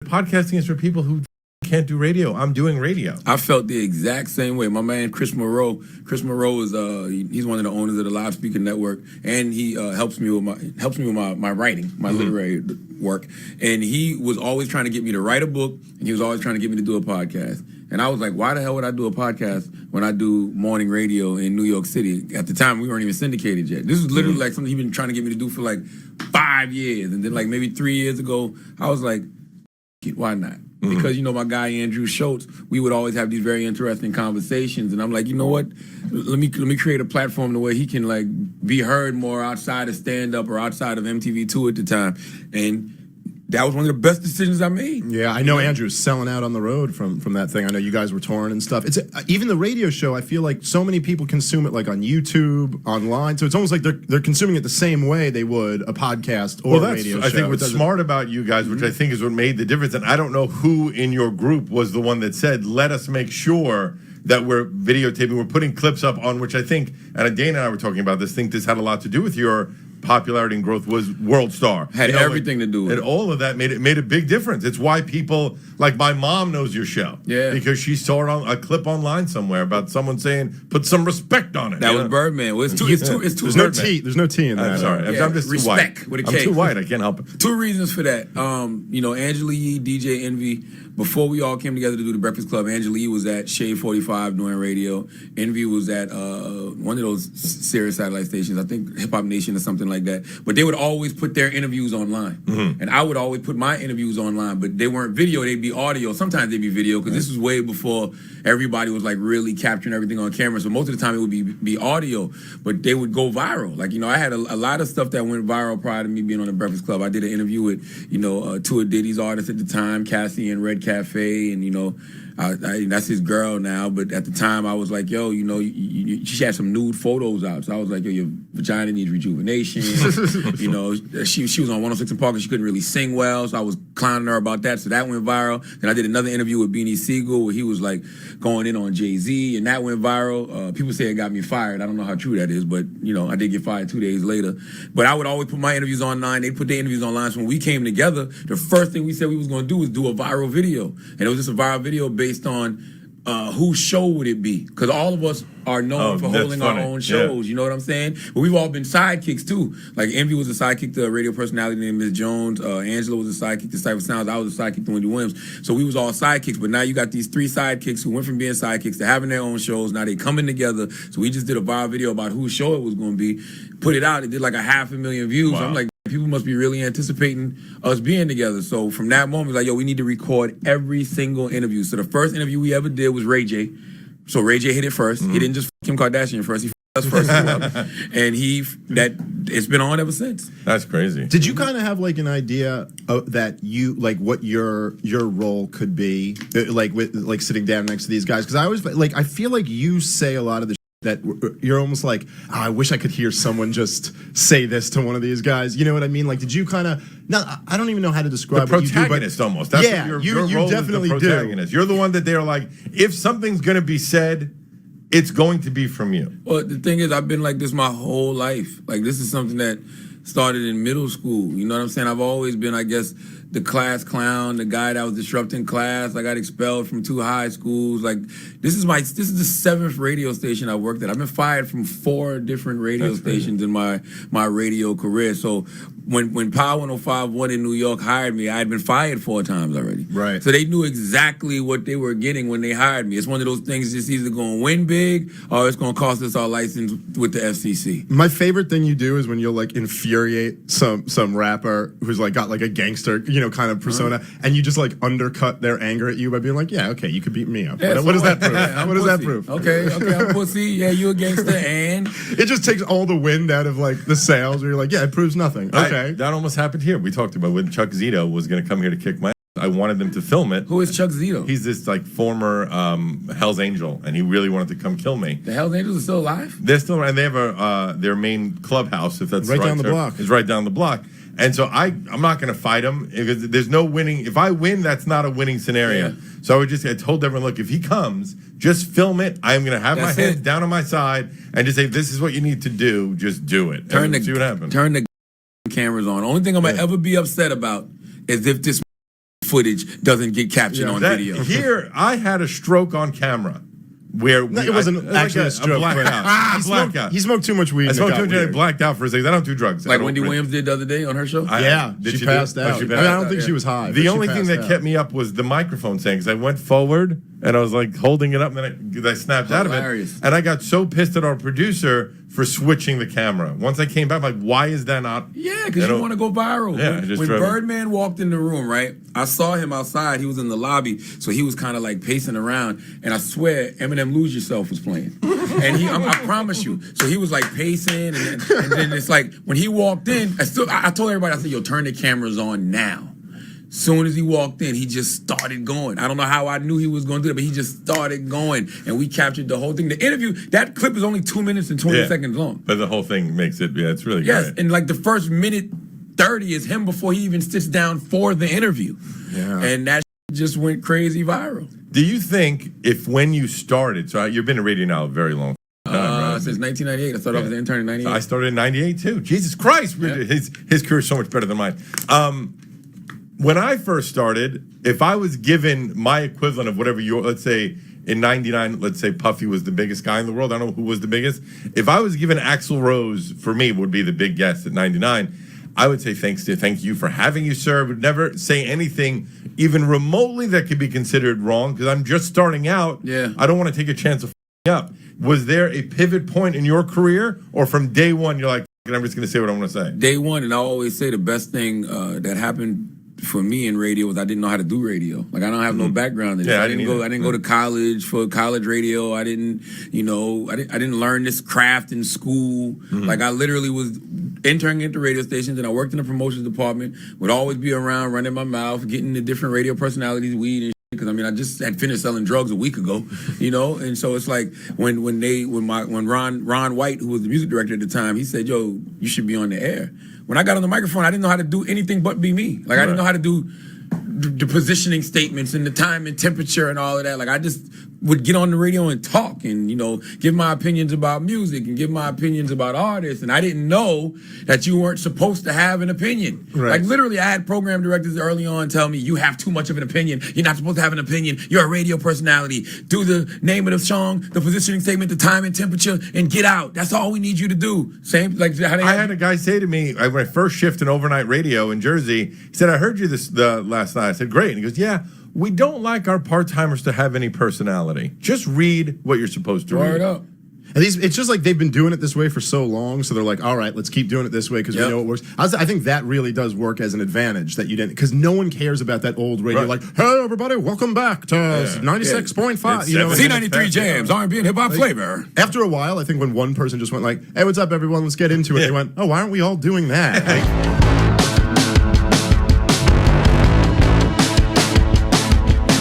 podcasting is for people who can't do radio. I'm doing radio. I felt the exact same way. My man Chris Moreau is he's one of the owners of the Live Speaker Network, and he helps me with my writing, my literary work. And he was always trying to get me to write a book, and he was always trying to get me to do a podcast. And I was like, why the hell would I do a podcast when I do morning radio in New York City? At the time, we weren't even syndicated yet. This was literally like something he'd been trying to get me to do for like 5 years. And then like maybe 3 years ago, I was like, why not? Because, you know, my guy Andrew Schultz, we would always have these very interesting conversations. And I'm like, you know what? Let me create a platform the way he can like be heard more outside of stand-up or outside of MTV2 at the time. And that was one of the best decisions I made. Yeah, I know Andrew's selling out on the road from that thing. I know you guys were touring and stuff. It's even the radio show. I feel like so many people consume it like on YouTube, online. So it's almost like they're consuming it the same way they would a podcast or a radio show. I think what's smart about you guys, which I think is what made the difference. And I don't know who in your group was the one that said, "Let us make sure that we're videotaping, we're putting clips up on," which I think, and Dana and I were talking about this. Think this had a lot to do with your popularity and growth. Was worldstar had everything to do with it. And all of that made a big difference. It's why people like my mom knows your show. Yeah, because she saw it on a clip online somewhere about someone saying put some respect on it. That was Birdman. Well, it's too There's no T. There's no T in that. I'm sorry. I'm just respect too with white. a K. I'm too white. I can't help it. Two reasons for that. You know, Angela Yee, DJ Envy. Before we all came together to do the Breakfast Club, Angela Yee was at Shade 45 doing radio. Envy was at one of those Sirius satellite stations, I think Hip Hop Nation or something like that. But they would always put their interviews online. And I would always put my interviews online, but they weren't video, they'd be audio. Sometimes they'd be video, because this was way before everybody was like really capturing everything on camera. So most of the time it would be audio, but they would go viral. Like, you know, I had a lot of stuff that went viral prior to me being on the Breakfast Club. I did an interview with, you know, two of Diddy's artists at the time, Cassie and Red Cafe, and, you know, that's his girl now, but at the time I was like, yo, you know, she had some nude photos out, so I was like, yo, your vagina needs rejuvenation. You know, she was on 106 and Park and she couldn't really sing well, so I was clowning her about that, so that went viral. Then I did another interview with Beanie Siegel where he was like going in on Jay-Z, and that went viral. People say it got me fired. I don't know how true that is, but, you know, I did get fired 2 days later. But I would always put my interviews online. They'd put their interviews online. So when we came together, the first thing we said we was going to do was do a viral video. And it was just a viral video based on whose show would it be? Because all of us are known for holding our own shows. Yeah. You know what I'm saying? But we've all been sidekicks too. Like Envy was a sidekick to a radio personality named Ms. Jones. Angela was a sidekick to Cypher Sounds. I was a sidekick to Wendy Williams. So we was all sidekicks. But now you got these three sidekicks who went from being sidekicks to having their own shows. Now they coming together. So we just did a viral video about whose show it was going to be. Put it out. It did like 500,000 views. Wow. I'm like, people must be really anticipating us being together. So from that moment, like, yo, we need to record every single interview. So the first interview we ever did was Ray J. So Ray J hit it first. He didn't just Kim Kardashian first. He us first as well. And it's been on ever since. That's crazy. Did you kind of have like an idea that you like what your role could be, like with like sitting down next to these guys? Because I always like I feel like you say a lot of the that you're almost like, oh, I wish I could hear someone just say this to one of these guys. You know what I mean? Like, did you kind of? No, I don't even know how to describe the protagonist almost. That's yeah, what your role definitely is the protagonist. You're the one that they're like, if something's going to be said, it's going to be from you. Well, the thing is, I've been like this my whole life. Like, this is something that started in middle school. You know what I'm saying? I've always been, I guess, the class clown, the guy that was disrupting class. I got expelled from 2 high schools. Like, this is the 7th radio station I worked at. I've been fired from 4 different radio stations in my radio career. So when Power 105.1 in New York hired me, I had been fired 4 times already. Right. So they knew exactly what they were getting when they hired me. It's one of those things that's either going to win big or it's going to cost us our license with the FCC. My favorite thing you do is when you'll like infuriate some rapper who's like got like a gangster, you know, kind of persona, and you just like undercut their anger at you by being like, yeah, okay, you could beat me up. Yeah, what does that prove? What does that prove? Okay, I'm pussy. Yeah, you a gangster, and it just takes all the wind out of like the sails where you're like, yeah, it proves nothing. Okay. That almost happened here. We talked about when Chuck Zito was going to come here to kick my ass. I wanted them to film it. Who is Chuck Zito? He's this like former Hell's Angel, and he really wanted to come kill me. The Hell's Angels are still alive? They're still around. They have their main clubhouse, if that's right down the block. It's right down the block. And so I'm not going to fight him because there's no winning. If I win, that's not a winning scenario. Yeah. So I told everyone, look, if he comes, just film it. I'm going to have my hands down on my side and just say, this is what you need to do. Just do it. See what happens. Turn the cameras on. Only thing I'm going to ever be upset about is if this footage doesn't get captured on video. Here, I had a stroke on camera. Where it wasn't actually a stroke. Blackout. He smoked too much weed. I smoked too much and blacked out for a second. I don't do drugs. Like Wendy Williams did the other day on her show? She passed out. I don't think she was high. The only thing that kept me up was the microphone saying, because I went forward and I was like holding it up and then I snapped out of it. And I got so pissed at our producer for switching the camera. Once I came back, I'm like, why is that not? Yeah, because you want to go viral. Yeah, when Birdman walked in the room, right, I saw him outside. He was in the lobby, so he was kind of like pacing around. And I swear, Eminem Lose Yourself was playing. And I promise you. So he was like pacing, and then it's like, when he walked in, I told everybody, I said, yo, turn the cameras on now. Soon as he walked in, he just started going. I don't know how I knew he was going to do it, but he just started going, and we captured the whole thing. The interview, that clip is only 2 minutes and 20 seconds long. But the whole thing makes it, it's really great. And like the first minute 30 is him before he even sits down for the interview. Yeah. And that just went crazy viral. Do you think if when you started, so you've been in radio now a very long time, right? Since 1998. I started off as an intern in 98. So I started in 98 too. Jesus Christ. Yeah. His career is so much better than mine. When I first started, if I was given my equivalent of whatever let's say in 99, let's say Puffy was the biggest guy in the world. I don't know who was the biggest. If I was given Axl Rose, for me, would be the big guest at 99, I would say thank you for having you, sir. Would never say anything even remotely that could be considered wrong because I'm just starting out. Yeah. I don't want to take a chance of up. Was there a pivot point in your career, or from day one you're like, I'm just going to say what I want to say? Day one, and I always say the best thing that happened for me in radio was I didn't know how to do radio. Like I don't have no background in it. I didn't go to college for college radio. I didn't learn this craft in school. Like I literally was interning at the radio stations, and I worked in the promotions department. Would always be around running my mouth, getting the different radio personalities, weed and because I just had finished selling drugs a week ago, and so it's like when Ron White, who was the music director at the time, he said, "Yo, you should be on the air." When I got on the microphone, I didn't know how to do anything but be me. Like I didn't know how to do the positioning statements and the time and temperature and all of that. Like I just would get on the radio and talk and give my opinions about music and give my opinions about artists, and I didn't know that you weren't supposed to have an opinion. Like literally I had program directors early on tell me, you have too much of an opinion, you're not supposed to have an opinion, you're a radio personality, do the name of the song, the positioning statement, the time and temperature, and get out. That's all we need you to do. Same like how they I had a guy say to me when I first shift in overnight radio in Jersey, he said, I heard you the last night. I said, great. And he goes, yeah, we don't like our part-timers to have any personality. Just read what you're supposed to read. Up. And it's just like they've been doing it this way for so long, so they're like, all right, let's keep doing it this way because we know it works. I think that really does work as an advantage that you didn't, because no one cares about that old radio. Like, hey, everybody, welcome back to 96.5. C93 Jams, R&B and hip-hop flavor. After a while, I think when one person just went like, hey, what's up, everyone, let's get into it, they went, oh, why aren't we all doing that?